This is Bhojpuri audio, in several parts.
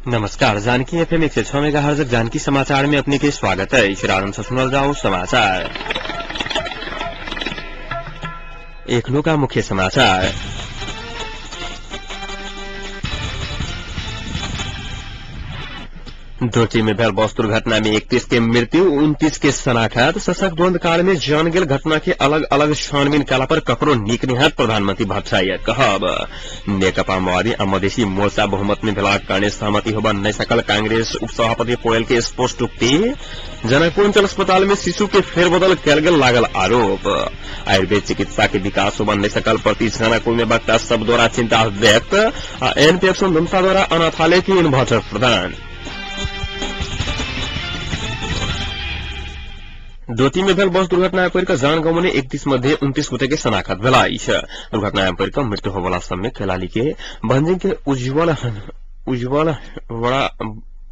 नमस्कार। जानकी एफएम 106 मेगाहर्ट्ज जानकी समाचार में अपने के स्वागत है। आरंभ से सुनल जाओ समाचार। एकलो का मुख्य समाचार। डोटी में भेल बस दुर्घटना में 31 के मृत्यु, 29 के शनाखत। सशक द्वंद काल में जान गेल घटना के अलग अलग छानबीन काला पर ककरो नीक निहात प्रधानमंत्री भट्टाचार्य कहब। नेकपा माओवादी आ मधेसी मोर्चा बहुमत में भेलाक कारणे सहमति होबा नहीं सकल। कांग्रेस उपसभापति पौडेल के स्पष्ट उक्ति। जनकपुर अंचल अस्पताल में शिशु के फेरबदल कयल गेल लागल आरोप। आयुर्वेद चिकित्सा के विकास होबा नहीं सकल प्रति जनकपुर में वक्ता सब द्वारा चिंता व्यक्त। एनपीएफ ममता द्वारा अनाथालय की इन्वर्टर प्रदान। डोटी में भेल बस दुर्घटना परि जान गंवाउने 31 मध्ये 29 गोटे के शनाखत भेलाइ छ। दुर्घटना परि मृत्यु होबला सबमे कैलाली के भंजिंग के उज्जवल वड़ा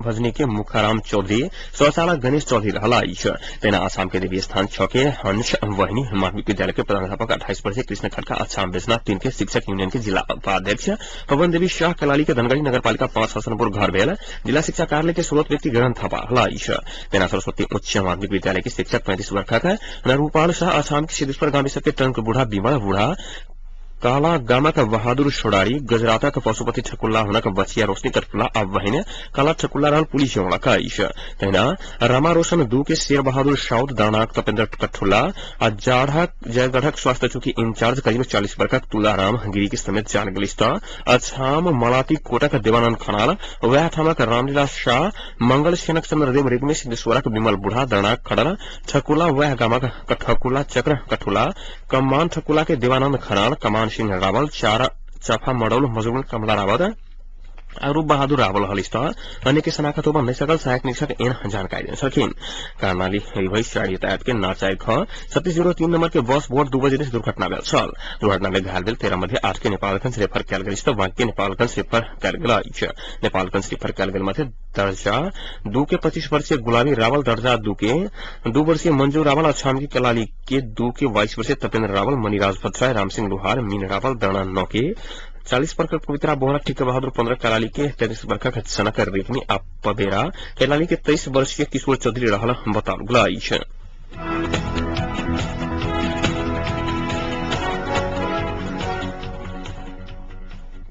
भजनी के मुखाराम चौधरी, शौचालय गणेश चौधरी रहलाई छ। तेना आसाम के देवी स्थान 6 के हंस वहिनी माध्यमिक विद्यालय के प्रधानाध्यापक 28 वर्षीय कृष्ण खड़का, अछाम बेचना 3 के शिक्षक यूनियन के जिला उपाध्यक्ष पवन देवी शाह, कैलाली के धनगढ़ी नगरपालिका 5 हसनपुर घर भेल। जिला शिक्षा कार्यालय के स्रोत व्यक्ति ग्रहण थपा हलाई छ। तेना सरस्वती उच्च माध्यमिक विद्यालय के शिक्षक 35 वर्ष का नरूपाल शाह, अछाम के सिद्धेश्वर गांव के टंक बूढ़ा बिमल बूढ़ा, काला गामा का बहादुर छोड़ारी, गजराता का पशुपति ठकुल्ला होना का बचिया रोशनी कटकुल्ला अब वहीने काला ठकुल्ला रहल पुलिस होना का ईश। तेना रमा रोशन 2 के शेर बहादुर साउद, दानाक तपेंद्र कठुल्ला और जयगढ़क स्वास्थ्य चौकी इंचार्ज करीब 40 वर्ष का तुलाराम गिरी के समेत जान गलिस्त। अछाम मलाती कोटा का देवानंद खनाल, वह ठामा का रामलीला शाह, मंगल सेनक चंद्रदेव रेग्मी, सिद्धेश्वरा का विमल बूढ़ा, दानाक खड़ल ठकुल्ला, वह गामा का ठकुल्ला चक्र कठुल्ला, कमान ठकुल्ला के देवानंद खनाल, कमान सिंह रावल, चार चफा मडौल मजूर कमला रावत और बहादुर रावल हलिस्त। अन्य के शनाखत होबा नहीं सकल। सहायक निरीक्षक एन जानकारी दे सकिन। कर्णाली साड़ी यातायात के नाचाई ख 3603 नंबर के बस बोर्ड 2 बजे दुर्घटना भेल छल। दुर्घटना में घायल भेल 13 मध्ये 8 के नेपालगंज रेफर कयल गेल त बाकी नेपालगंज रेफर कयल गेल अछि। नेपालगंज रेफर कयल गेल मध्ये दर्जा 2 के 25 वर्षीय गुलाबी रावल, दर्जा 2 के 2 वर्षीय मंजू रावल, अछाम की कलाली के 2 के 22 वर्षीय तपेंद्र रावल, मणिराज भट्टराय, रामसिंह लोहार, मीन रावल, दर्णा 9 के 40 वर्ष पवित्रा बोहरा, ठीक बहादुर 15 कैलाली के 33 वर्ष का सनकर रेखनी पबेरा, कैलाली के 23 वर्षीय किशोर चौधरी रहल बताउल गेल अछि।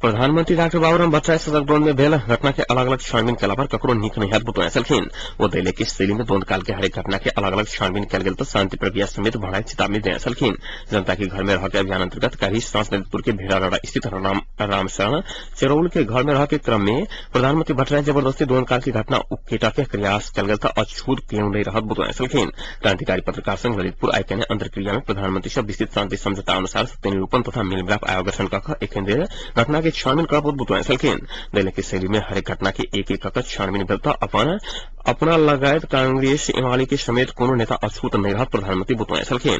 प्रधानमंत्री डॉक्टर बाबूराम भट्टराय सशक द्वंद में भेल घटना के अलग अलग छानबीन कला पर ककरो नीक नहीं बुतुआ सलखिन। वो दैले की शैली में द्वंद काल के हरेक घटना के अलग अलग छानबीन कल गेल तो शांति प्रक्रिया समेत बढ़ाई चेतावनी दे सलखिन। जनता के घर में रह के अभियान अंतर्गत कहीं सांस ललितपुर के भेड़ागढ़ स्थित रामशरण चरौल के घर में रह के क्रम में प्रधानमंत्री भट्टराय जबरदस्ती द्वंद काल की घटना उकेटा के प्रयास कल गेल था। अछूत क्यों नहीं रहत बुतुआ सलखिन। क्रांतिकारी पत्रकार संघ ललितपुर आय के अंतर्क्रिया में प्रधानमंत्री से विस्तृत शांति समझौता अनुसार सत्य निरूपण तथा मेलमिलाप आयोग गठन कर एखन देर घटना के छानबीन कर सलखिन। दैले की शैली में हरेक घटना के एक एक छानबीन भेल अपना लगायत कांग्रेस एमाले के समेत कोनो नेता अछूत नहीं रहत प्रधानमंत्री बुतुआ सलखिन।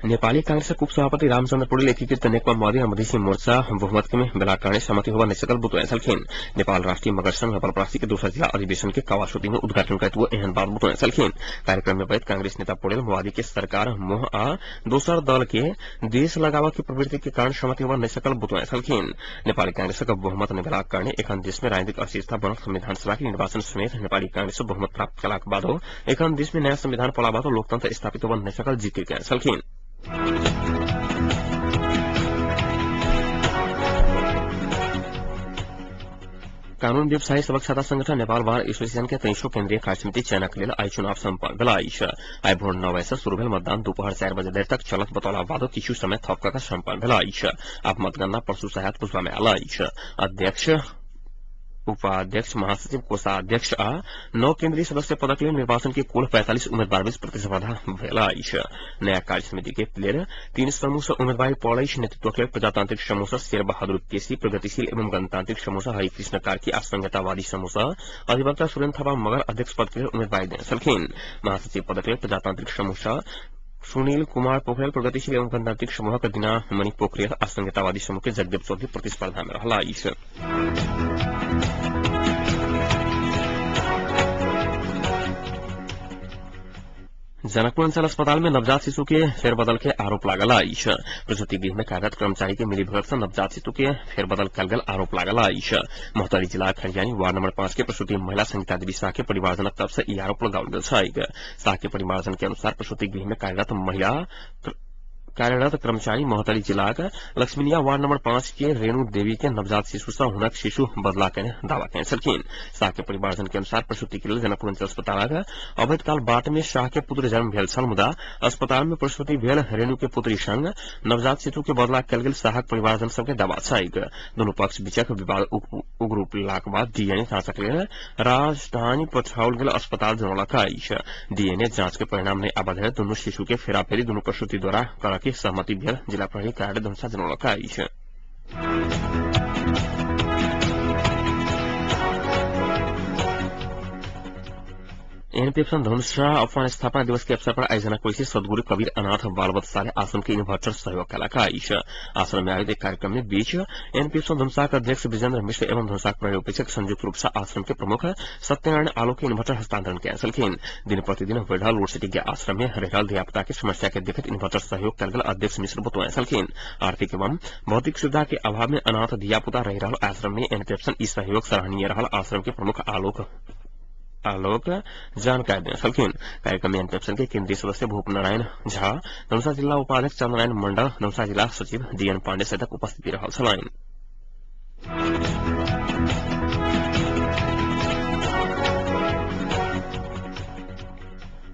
नेपाली कांग्रेस उपसभापति रामचंद्र पौडेल एकीकृत नेकपा माओवादी और मधेसी मोर्चा बहुमत के में बेला कारणे सहमति होबा नहीं सकल बुतुआ सलखिन। नेपाल राष्ट्रीय मगर संघ नवलपरासी के दूसरा जिला अधिवेशन के कावासोती में उद्घाटन करते हुए एहन बात बुतुआ सलखिन। कार्यक्रम में बैठ कांग्रेस नेता पौडेल माओवादी के सरकार मोह आ दोसर दल के देश लगावा की प्रवृत्ति के कारण सहमति होबा नहीं सकल बुतुआ सलखिन। नेपाली कांग्रेस का बहुमत नहीं भेला कारणे एखन देश में राजनीतिक अस्थिरता बनल संविधान सभा के निर्वाचन समेत नेपाली कांग्रेस बहुमत प्राप्त कलाक बादो एखन देश में नया संविधान पला बादो लोकतंत्र स्थापित होबा नहीं सकल जिक्र कयल सलखिन। कानून व्यवसायी सबक सादा संगठन नेपाल बार एसोसिएशन के 23 केंद्रीय कार्यसमिति चयनक लेल आई चुनाव सम्पन्न भेल अछि। आई भोर 9 बजे से शुरू भेल मतदान दोपहर 4 बजे देर तक चलत बतौला बाद किछु समय थप कऽ सम्पन्न भेल अछि। आब मतगणना परसू सहायत पुष्पा में आयल अछि। अध्यक्ष, उपाध्यक्ष, महासचिव, कोषाध्यक्ष आ 9 केंद्रीय सदस्य पदक लेल निर्वाचन के कुल 45 उम्मीदवार बीच प्रतिस्पर्धा भेल अछि। नया कार्य समिति के लेल 3 समूह से उम्मीदवार पड़ल अछि। नेतृत्व के प्रजातांत्रिक समूह से शेर बहादुर केसी, प्रगतिशील एवं गणतांत्रिक समूह से हरिकृष्ण कार्की आ संहितावादी समूह से अधिवक्ता सुरेंद्र थापा मगर अध्यक्ष पद के लिए उम्मीदवार दे सलखिन। महासचिव पद के लिए प्रजातांत्रिक समूह से सुनील कुमार पोखरेल, प्रगतिशील एवं गणतांत्रिक समूह के दिना मणि पोखरेल आ संहितावादी समूह के जगदेव चौधरी प्रतिस्पर्धा में रहला अछि। जनकपुर अंचल अस्पताल में नवजात शिशु के फेरबदल के आरोप लागल आइछ। प्रसूति गृह में कार्यरत कर्मचारी के मिलीभगत से नवजात शिशु के फेरबदल कल गेल आरोप लागल आइछ। मोहतरी जिला खरियानी वार्ड नंबर 5 के प्रसूति महिला संगीता देवी शाह के परिवारजनक तरफ से ई आरोप लगाओल गेल छै। शाह के परिवारजन के अनुसार प्रसूति गृह में कार्यरत कर्मचारी मोहतरी जिला लक्ष्मीनिया वार्ड नंबर 5 के रेणु देवी के नवजात शिशु से हुनक शिशु बदला के दावा कैल छलखिन। शाह के परिवारजन के अनुसार प्रसूति के लिए जनकपुर अंचल अस्पताल अवैध काल बाट में शाह के पुत्र जन्म भेल छल, मुदा अस्पताल में प्रसूति भेल रेणु के पुत्री संग नवजात शिशु के बदला कल गेल शाह परिवारजन सबके दावा छै। दोनों पक्ष बीचक विवाद उग्र रूप लेलाक बाद डीएनए जांचक लेल राजधानी पठाओल गेल अस्पताल जनौलक अछि। डीएनए जांच के परिणाम नहीं आबा धरि दोनों शिशु के फेराफेरी दोनों प्रसूति द्वारा कर के सहमति भेल जिला प्रहरी कार्यालय धनुषा जनौलक अछि। एनपीएफसन धनुषा अफवान स्थापना दिवस के अवसर पर आयोजना कोई सदगुरु कबीर अनाथ बाल वत्सल्य आश्रम के इन्वर्टर सहयोग कलाक आइछ। आश्रम में आयोजित एक कार्यक्रम में बीच एनपीएफसन धनुषा के अध्यक्ष विजेंद्र मिश्र एवं धनुषा पर्यवेक्षक संयुक्त रूप से आश्रम के प्रमुख सत्यनारायण आलोक के इन्वर्टर हस्तांतरण कैंसिल। दिन प्रतिदिन बढ़ लोड शेडिंग के आश्रम में रहल धियापुता की समस्या के देखते इन्वर्टर सहयोग कल गेल अध्यक्ष मिश्र बतौलखिन। आर्थिक एवं भौतिक सुविधा के अभाव में अनाथ धियापुता रह रहल आश्रम में एनपीएफसन ई सहयोग सराहनीय रहल आश्रम के प्रमुख आलोक जानकारी देलखिन। कार्यक्रम में एनपीएफसन के केंद्रीय सदस्य भूप नारायण झा, धनुषा जिला उपाध्यक्ष चंद्रनारायण मंडल, धनुषा जिला सचिव डीएन पांडे सहित उपस्थिति रहल छलनि।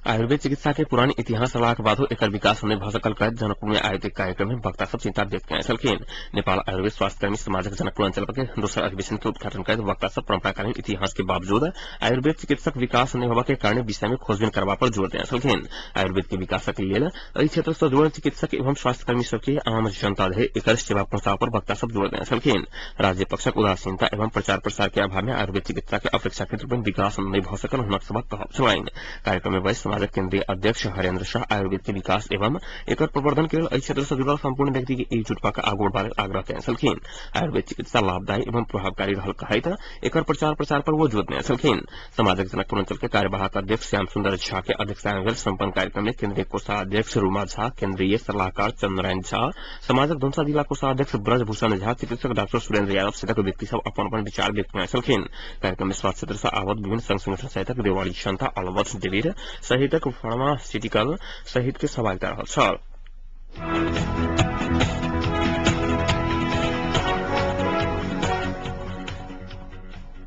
आयुर्वेद चिकित्सा के पुरानी इतिहास रहलाक बादो एकर विकास नहीं भ सकल कहत जनकपुर में आयोजित कार्यक्रम में वक्ता सब चिंता व्यक्त कयने छलखिन। नेपाल आयुर्वेद स्वास्थ्य कर्मी समाजक जनकपुर अंचल के दोसर अधिवेशन के उद्घाटन करत वक्ता सब परंपराकालीन इतिहास के बावजूद आयुर्वेद चिकित्सक विकास नहीं होबा के कारण विषय में खोजबीन करबा पर जोर देने छलखिन। आयुर्वेद के विकासक लेल एहि क्षेत्र से जुड़ल चिकित्सक एवं स्वास्थ्य कर्मी सबके आम जनता धरि एकर सेवा पहुंचाव पर वक्ता सब जोर देने छलखिन। राज्य पक्षक उदासीनता एवं प्रचार प्रसार के अभाव में आयुर्वेद चिकित्सा के अपेक्षाकृत रूप में विकास नहीं भ सकल हुनक सबक कहब छलनि। कार्यक्रम में वरिष्ठ समाजक केंद्रीय अध्यक्ष हरेंद्र शाह आयुर्वेद के विकास एवं एकर प्रवर्धन के लिए क्षेत्र से जुड़ल संपूर्ण व्यक्ति के एकजुट होकर आगे बढ़बाक आग्रह कैंसिल। आयुर्वेद चिकित्सा लाभदायी एवं प्रभावकारी रहल कहत एकर प्रचार प्रसार पर वो जोर देने छलखिन। समाजक जनकपुर अंचल के कार्यवाहक अध्यक्ष श्याम सुंदर झा के अध्यक्षता में संपन्न कार्यक्रम में केंद्रीय कोषाध्यक्ष रूमा झा, केंद्रीय सलाहकार चंद्रनारायण झा, समाजक धनुषा जिला कोषाध्यक्ष ब्रजभूषण झा, चिकित्सक डॉक्टर सुरेंद्र यादव सहित व्यक्ति सब अपन विचार व्यक्त कयने छलखिन। कार्यक्रम में स्वास्थ्य क्षेत्र से आवत विभिन्न संघ संगठन सहित देवाली जनता अलवत डेविड सहित फार्मास्यूटिकल सहित के सहभागिता रहल छल।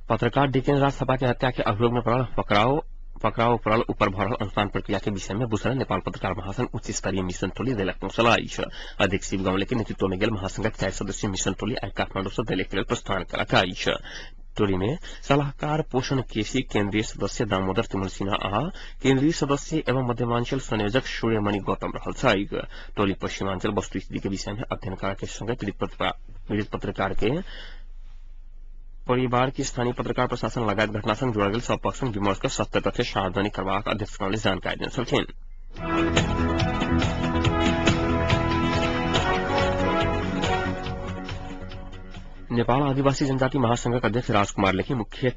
पत्रकार डीकेन राज सभा के हत्या के अभियोग में पकड़ाव पड़ल ऊपर भरल अनुसंधान प्रक्रिया के विषय में बुसरा नेपाल पत्रकार महासंघ उच्च स्तरीय मिशन टोली देलक पहुंचल आइछ। अध्यक्ष शिव गांवले के नेतृत्व में गेल महासंघक 4 सदस्यीय मिशन टोली आई काठमांडू से दिल्ली के लिए प्रस्थान कयलक आइछ। टोली में सलाहकार पोषण केसी, केंद्रीय सदस्य दामोदर तिमल सिन्हा आ केंद्रीय सदस्य एवं मध्यमांचल संयोजक सूर्यमणि गौतम रहल छै। टोली पश्चिमांचल वस्तुस्थिति के विषय में अध्ययन करने के संगे पीड़ित पत्रकार के परिवार की स्थानीय पत्रकार प्रशासन लगायत घटना संग जुड़ल गेल सब पक्ष में विमर्श कर सत्य तथ्य सार्वजनिक करबाक अध्यक्ष ने जानकारी देने छलखिन। नेपाल आदिवासी जनजाति महासंघ के अध्यक्ष राजकुमार लेखी मुख्य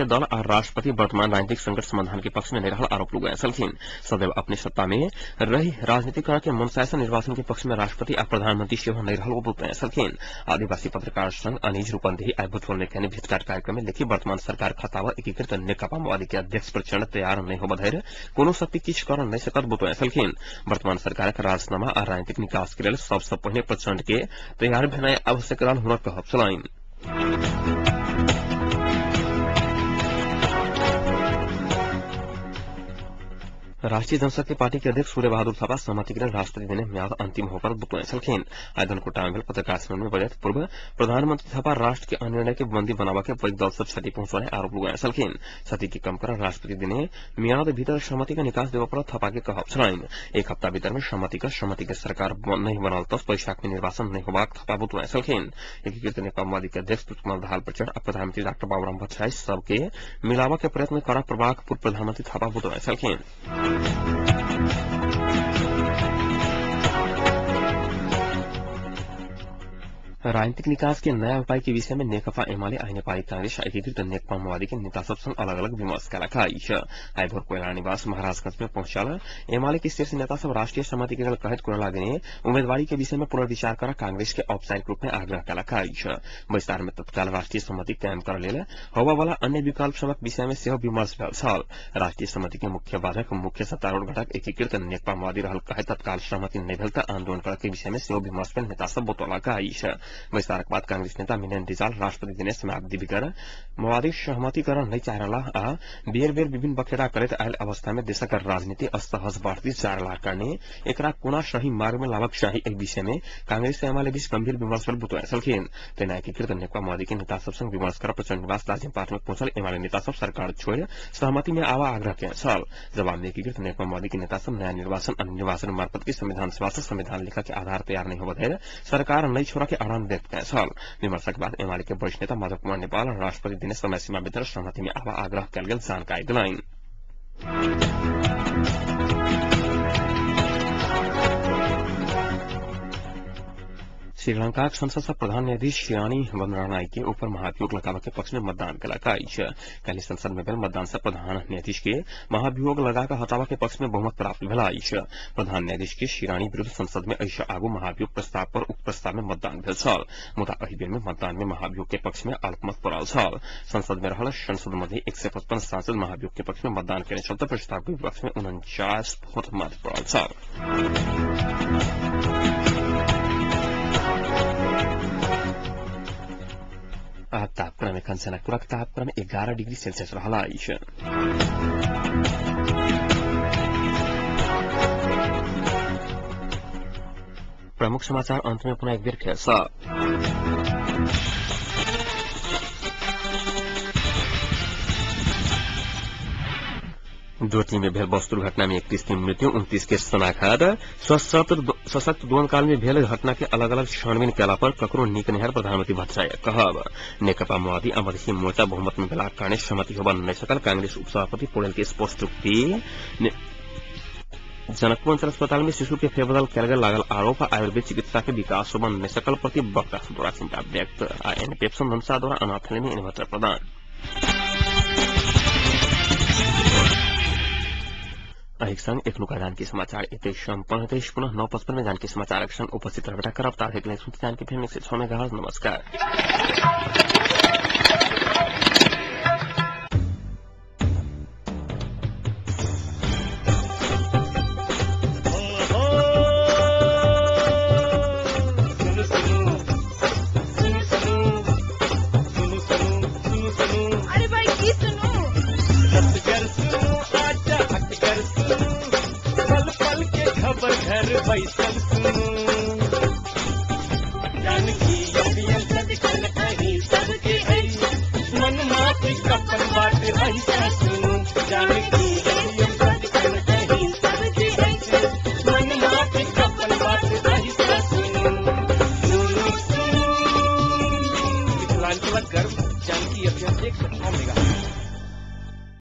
दल और राष्ट्रपति वर्तमान राजनीतिक संकट समाधान के पक्ष में नहीं रहल आरोप लगाए छलखिन। सदैव अपनी सत्ता में रही राजनीतिक करण के मनसाय से निर्वाचन के पक्ष में राष्ट्रपति और प्रधानमंत्री सेवा नहीं रहल बताए छलखिन। आदिवासी पत्रकार संघ अनिज रूपन्देही आई भुजबल ने भेंटघाट कार्यक्रम में लेखी वर्तमान सरकार खतावा एकीकृत नेकपा माओवादी के अध्यक्ष प्रचंड तैयार नहीं हो बधैर कोनो शक्ति किछ कर नहीं सकत बताए छलखिन। वर्तमान सरकार का राजनामा और राजनीतिक निकास के लिए सबसे पहले प्रचंड के तैयार भेनाई आवश्यक रहल हुनर कहब छलनि। राष्ट्रीय जनशक्ति पार्टी के अध्यक्ष सूर्य बहादुर थापा सहमति के लिए राष्ट्रपति देने म्याद अंतिम होकर बतौने छलखिन। आयदन कोटा में पत्रकार सम्मेलन में बजट पूर्व प्रधानमंत्री थापा राष्ट्र के अन्य के बंदी बनावा के वैध दल से क्षति पहुंचाने आरोप लगाए छलखिन। क्षति की कम कर राष्ट्रपति देने म्याद भीतर सहमति का निकास देवा पर थापा के कहब छलनि। एक हफ्ता भीतर में सहमति के सरकार नहीं बनल तब बैशाख में निर्वाचन नहीं होगा थापा बतौने छलखिन। एकीकृत नेकपा माओवादी के अध्यक्ष पुष्पकमल दाहाल प्रचंड और प्रधानमंत्री डॉक्टर बाबूराम भट्टराई सबके मिलावा के प्रयत्न कर प्रभाग पूर्व प्रधानमंत्री थापा बतौने छलखिन। राजनीतिक निकास के नया उपाय के विषय में नेकपा एमाले आई नेपाली कांग्रेस एकीकृत नेकपा माओवादी के नेता सब संग अलग अलग विमर्श कयलक आई भोर कोइला निवास महाराजगंज में पहुंचल एमाले के शीर्ष नेता सब राष्ट्रीय सहमति के कहत कोइला दिने उम्मीदवारी के विषय में पुनर्विचार कर कांग्रेस के औपचारिक रूप में आग्रह कयलक विस्तार में तत्काल राष्ट्रीय सहमति कायम कर लेल होबा वाला अन्य विकल्प सबक विषय में सेहो विमर्श भेल छल। राष्ट्रीय सहमति के मुख्य बाधक मुख्य सत्तारूढ़ घटक एकीकृत नेकपा माओवादी रहल कहे तत्काल सहमति नहीं भेल त आंदोलन करे के विषय में सेहो विमर्श भेल नेता सब बतौलक विस्तारक बाद कांग्रेस नेता मिलन रिजाल राष्ट्रपति दिनेश समाप्ति बिगर माओवादी सहमतिकरण नहीं चाह रहा आ बेर बेर विभिन्न बखेड़ा करते आयल अवस्था में देशक राजनीति असहज बढ़ती जा रहा करने एकरा कोना सही मार्ग में लाभक चाही एहि विषय में कांग्रेस एमाले बीच गंभीर विमर्श बुतुआ छलखिन। तेना एकीकृत नेकपा माओवादी के नेता सब संग विमर्श कर प्रचंड निवास दार्जिलिङ पार्क में पहुंचल एमाले नेता सब सरकार छोड़ सहमति में आवा आग्रह किया छल। जवाब में एकीकृत नेकपा माओवादी के नेता सब नया निर्वाचन और निर्वाचन मार्फत की संविधान सभा से संविधान लेखा के आधार तैयार नहीं हो बधेर सरकार नई छोड़ा के आह्वान व्यक्त किया छल। विमर्श के बाद एमाले के वरिष्ठ नेता माधव कुमार नेपाल और राष्ट्रपति दिनेश समय सीमा भीतर सहमति में आवा आग्रह कयल गेल जानकारी दिलाइन। श्रीलंका संसद से प्रधान न्यायाधीश शिरानी बंदरनाई के ऊपर महाभियोग लगावे के पक्ष में मतदान कयलक। कल संसद में भेल मतदान से प्रधान न्यायाधीश के महाभियोग लगाकर हटावा के पक्ष में बहुमत प्राप्त भेल। प्रधान न्यायाधीश के शिरानी विरूद्ध संसद में ऐसा आगू महाभियोग प्रस्ताव पर उक्त प्रस्ताव में मतदान भेल छल। मुदा एहि बेर में मतदान में महाभियोग के पक्ष में अल्पमत पड़ल छल। संसद में रहल संसद मध्ये 155 सांसद महाभियोग के पक्ष में मतदान करने चलते प्रस्ताव के विपक्ष में 49 वोट मत पड़ल छल। तापक्रम एखन जनकपुरक तापक्रम 11 डिग्री सेल्सियस रहला अछि। प्रमुख समाचार अंत में पुनः एक बेर फेर सँ। डोटी में भेल बस दुर्घटना में 31 की मृत्यु 29 के शनाखत। सशक्त द्वंद्वकाल में भेल घटना के अलग अलग छानबीन कयला पर ककरो नीक नहर प्रधानमंत्री भट्टाचार्य कहब। नेकपा माओवादी आ मधेसी मोर्चा बहुमत में भेलाक कारणे सहमति होबा नहि सकल कांग्रेस उपसभापति पौडेल के स्पष्ट उक्ति। जनकपुर अंचल अस्पताल में शिशु के फेरबदल कयल गेल लागल आरोप आयुर्वेद चिकित्सा के विकास होबा नहि सकल प्रति वक्ता द्वारा चिंता व्यक्त। एनपेप्सन धनुषा द्वारा अनाथालय में इन्वर्टर प्रदान। एक संग एक नुका जानकी समाचार इतने संपन्न पुनः 9:55 में जानकी समाचार संग उपस्थित रहबा करब तार हेतु सुनते जानकी फिल्म 106 मेगाहर्ट्ज। नमस्कार। घर बैसल